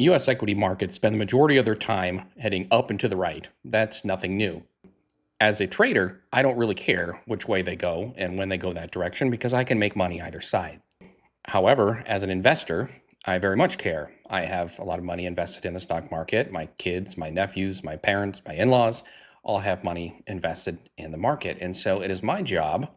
U.S. equity markets spend the majority of their time heading up and to the right. That's nothing new. As a trader, I don't really care which way they go and when they go that direction because I can make money either side. However, as an investor, I very much care. I have a lot of money invested in the stock market. My kids, my nephews, my parents, my in-laws all have money invested in the market. And so it is my job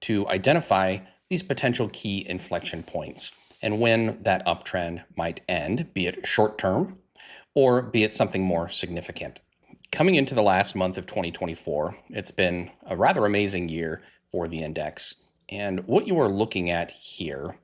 to identify these potential key inflection points and when that uptrend might end, be it short term or be it something more significant. Coming into the last month of 2024, it's been a rather amazing year for the index. And what you are looking at here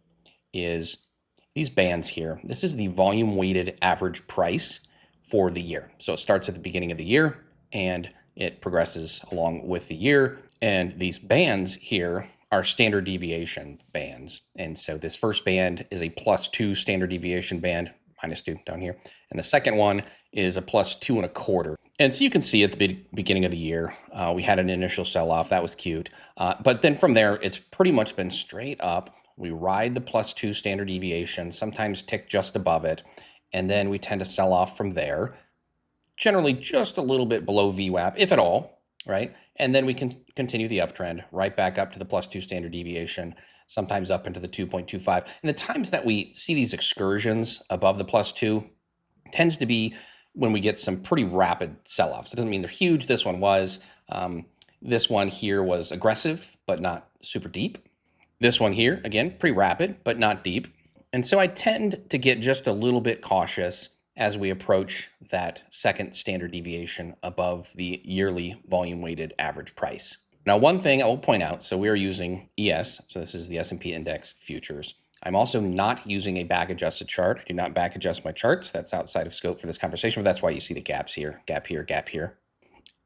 is these bands here. This is the volume weighted average price for the year. So it starts at the beginning of the year and it progresses along with the year. And these bands here are standard deviation bands. And so this first band is a +2 standard deviation band, -2 down here. And the second one is a +2.25. And so you can see at the beginning of the year, we had an initial sell-off. That was cute. But then from there, it's pretty much been straight up. We ride the +2 standard deviation, sometimes tick just above it. And then we tend to sell off from there, generally just a little bit below VWAP, if at all, right? And then we can continue the uptrend right back up to the +2 standard deviation, sometimes up into the 2.25. And the times that we see these excursions above the +2 tends to be when we get some pretty rapid sell-offs. It doesn't mean they're huge. This one was. This one here was aggressive, but not super deep. This one here, again, pretty rapid, but not deep. And so I tend to get just a little bit cautious as we approach that second standard deviation above the yearly volume weighted average price. Now, one thing I will point out, so we are using ES, so this is the S&P Index Futures. I'm also not using a back adjusted chart. I do not back adjust my charts. That's outside of scope for this conversation, but that's why you see the gaps here, gap here, gap here.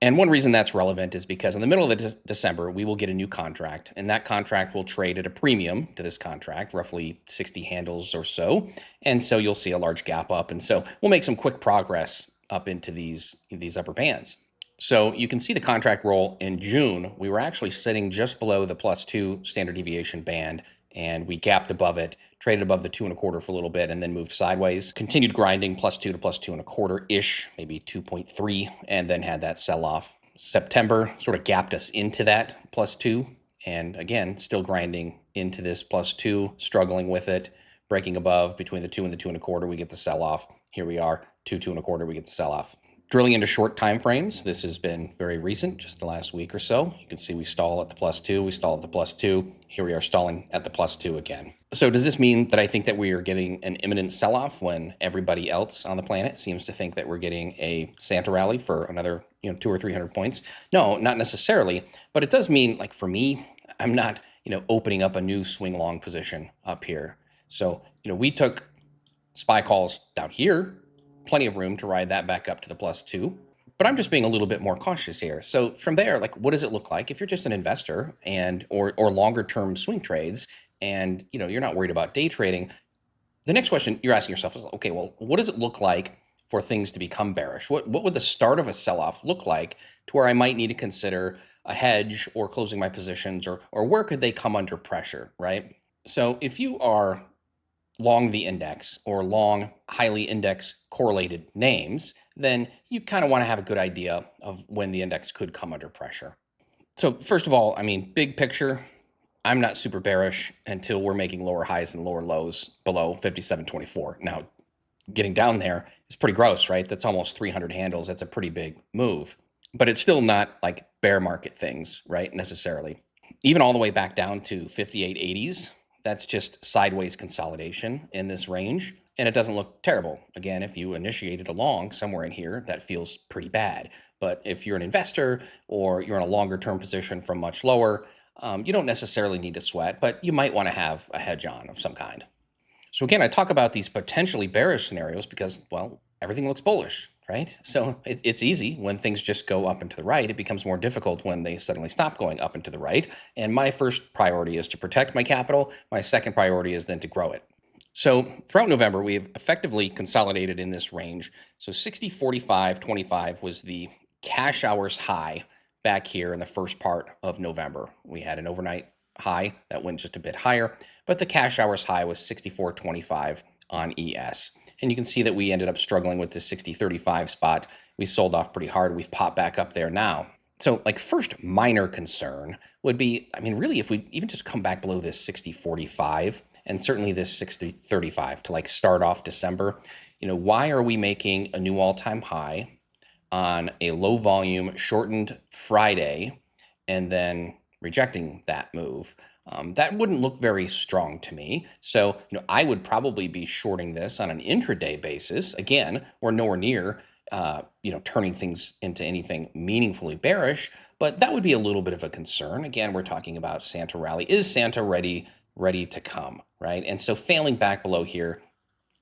And one reason that's relevant is because in the middle of December, we will get a new contract, and that contract will trade at a premium to this contract, roughly 60 handles or so. And so you'll see a large gap up. And so we'll make some quick progress up into these upper bands. So you can see the contract roll in June. We were actually sitting just below the +2 standard deviation band, and we gapped above it, traded above the 2.25 for a little bit, and then moved sideways. Continued grinding +2 to +2.25-ish, maybe 2.3, and then had that sell-off. September sort of gapped us into that +2, and again, still grinding into this +2, struggling with it, breaking above between the 2 and the 2.25, we get the sell-off. Here we are, 2.25, we get the sell-off. Drilling into short time frames, this has been very recent, just the last week or so. You can see we stall at the +2, we stall at the +2. Here we are stalling at the +2 again. So does this mean that I think that we are getting an imminent sell-off when everybody else on the planet seems to think that we're getting a Santa rally for another 200 or 300 points? No, not necessarily. But it does mean, like for me, I'm not opening up a new swing long position up here. So we took SPY calls down here. Plenty of room to ride that back up to the +2, but I'm just being a little bit more cautious here. So from there, like, what does it look like if you're just an investor and or longer term swing trades and you're not worried about day trading? The next question you're asking yourself is, okay, well, what does it look like for things to become bearish? What would the start of a sell-off look like to where I might need to consider a hedge or closing my positions, or where could they come under pressure, right? So if you are long the index or long highly index correlated names, then you kind of want to have a good idea of when the index could come under pressure. So first of all, I mean, big picture, I'm not super bearish until we're making lower highs and lower lows below 57.24. Now, getting down there is pretty gross, right? That's almost 300 handles. That's a pretty big move, but it's still not like bear market things, right? Necessarily. Even all the way back down to 58.80s, that's just sideways consolidation in this range, and it doesn't look terrible. Again, if you initiated a long somewhere in here, that feels pretty bad. But if you're an investor or you're in a longer term position from much lower, you don't necessarily need to sweat, but you might want to have a hedge on of some kind. So again, I talk about these potentially bearish scenarios because, well, everything looks bullish, right? So it's easy when things just go up and to the right. It becomes more difficult when they suddenly stop going up and to the right. And my first priority is to protect my capital. My second priority is then to grow it. So throughout November, we have effectively consolidated in this range. So 60.45.25 was the cash hours high back here in the first part of November. We had an overnight high that went just a bit higher, but the cash hours high was 64.25 on ES. And you can see that we ended up struggling with this 60.35 spot. We sold off pretty hard. We've popped back up there now. So like first minor concern would be, I mean, really, if we even just come back below this 60.45 and certainly this 60.35 to like start off December, why are we making a new all-time high on a low volume shortened Friday and then rejecting that move? That wouldn't look very strong to me. So, I would probably be shorting this on an intraday basis. Again, we're nowhere near, turning things into anything meaningfully bearish, but that would be a little bit of a concern. Again, we're talking about Santa rally. Is Santa ready to come, right? And so failing back below here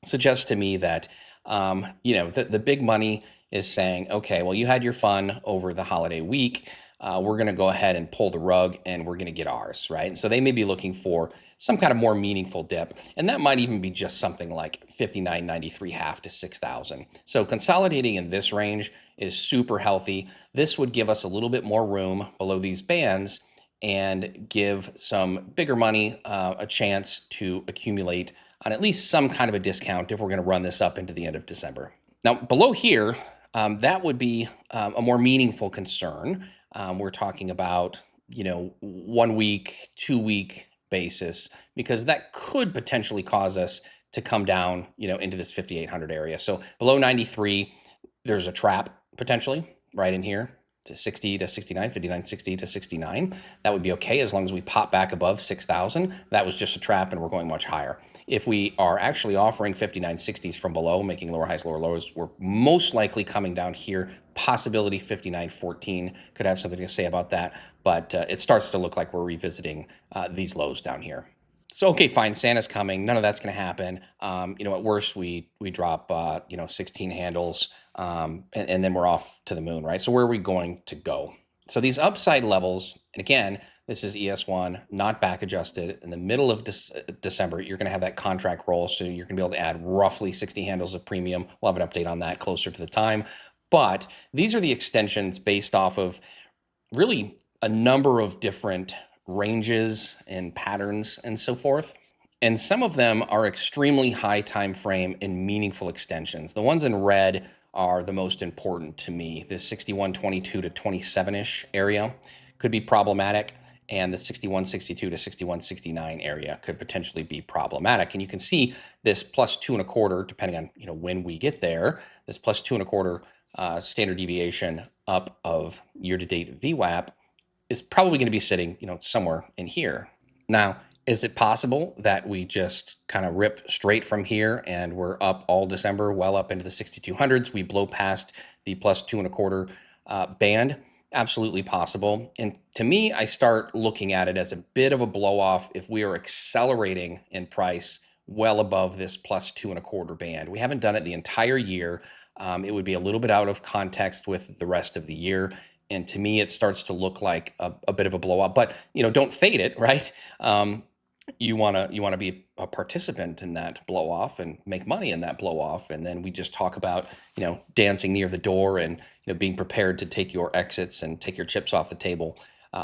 suggests to me that, the big money is saying, okay, well, you had your fun over the holiday week. We're going to go ahead and pull the rug and we're going to get ours, right? And so they may be looking for some kind of more meaningful dip. And that might even be just something like 59.93 half to 6,000. So consolidating in this range is super healthy. This would give us a little bit more room below these bands and give some bigger money a chance to accumulate on at least some kind of a discount if we're going to run this up into the end of December. Now, below here, that would be a more meaningful concern. We're talking about, 1 week, 2 week basis, because that could potentially cause us to come down, into this 5,800 area. So below 93, there's a trap potentially right in here to 60 to 69, 59.60 to 69. That would be okay as long as we pop back above 6,000. That was just a trap and we're going much higher. If we are actually offering 59.60s from below, making lower highs, lower lows, we're most likely coming down here. Possibility 59.14 could have something to say about that, but it starts to look like we're revisiting these lows down here. So, okay, fine, Santa's coming. None of that's going to happen. At worst, we drop, 16 handles, and then we're off to the moon, right? So where are we going to go? So these upside levels, and again, this is ES1, not back adjusted. In the middle of December, you're going to have that contract roll, so you're going to be able to add roughly 60 handles of premium. We'll have an update on that closer to the time. But these are the extensions based off of really a number of different ranges and patterns and so forth. And some of them are extremely high time frame and meaningful extensions. The ones in red are the most important to me. This 61.22 to 27-ish area could be problematic, and the 61.62 to 61.69 area could potentially be problematic. And you can see this plus 2.25, depending on when we get there, this plus 2.25 standard deviation up of year-to-date VWAP is probably going to be sitting, somewhere in here. Now, is it possible that we just kind of rip straight from here and we're up all December, well up into the 6,200s? We blow past the plus 2.25 band? Absolutely possible. And to me, I start looking at it as a bit of a blow off if we are accelerating in price well above this plus 2.25 band. We haven't done it the entire year. It would be a little bit out of context with the rest of the year. And to me, it starts to look like a bit of a blow up, but don't fade it, right? You want to be a participant in that blow off and make money in that blow off. And then we just talk about, dancing near the door and, being prepared to take your exits and take your chips off the table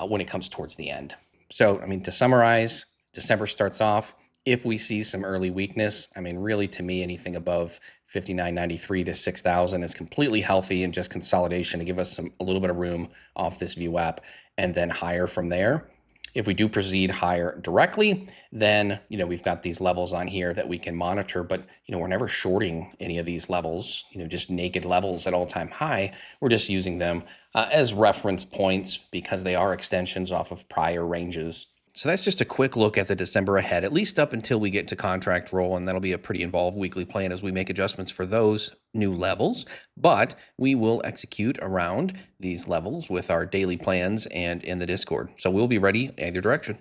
when it comes towards the end. So, to summarize, December starts off. If we see some early weakness, really to me, anything above 59.93 to 6,000 is completely healthy and just consolidation to give us a little bit of room off this VWAP and then higher from there. If we do proceed higher directly, then, we've got these levels on here that we can monitor, but, we're never shorting any of these levels, just naked levels at all-time high. We're just using them as reference points because they are extensions off of prior ranges. So that's just a quick look at the December ahead, at least up until we get to contract roll, and that'll be a pretty involved weekly plan as we make adjustments for those new levels. But we will execute around these levels with our daily plans and in the Discord. So we'll be ready either direction.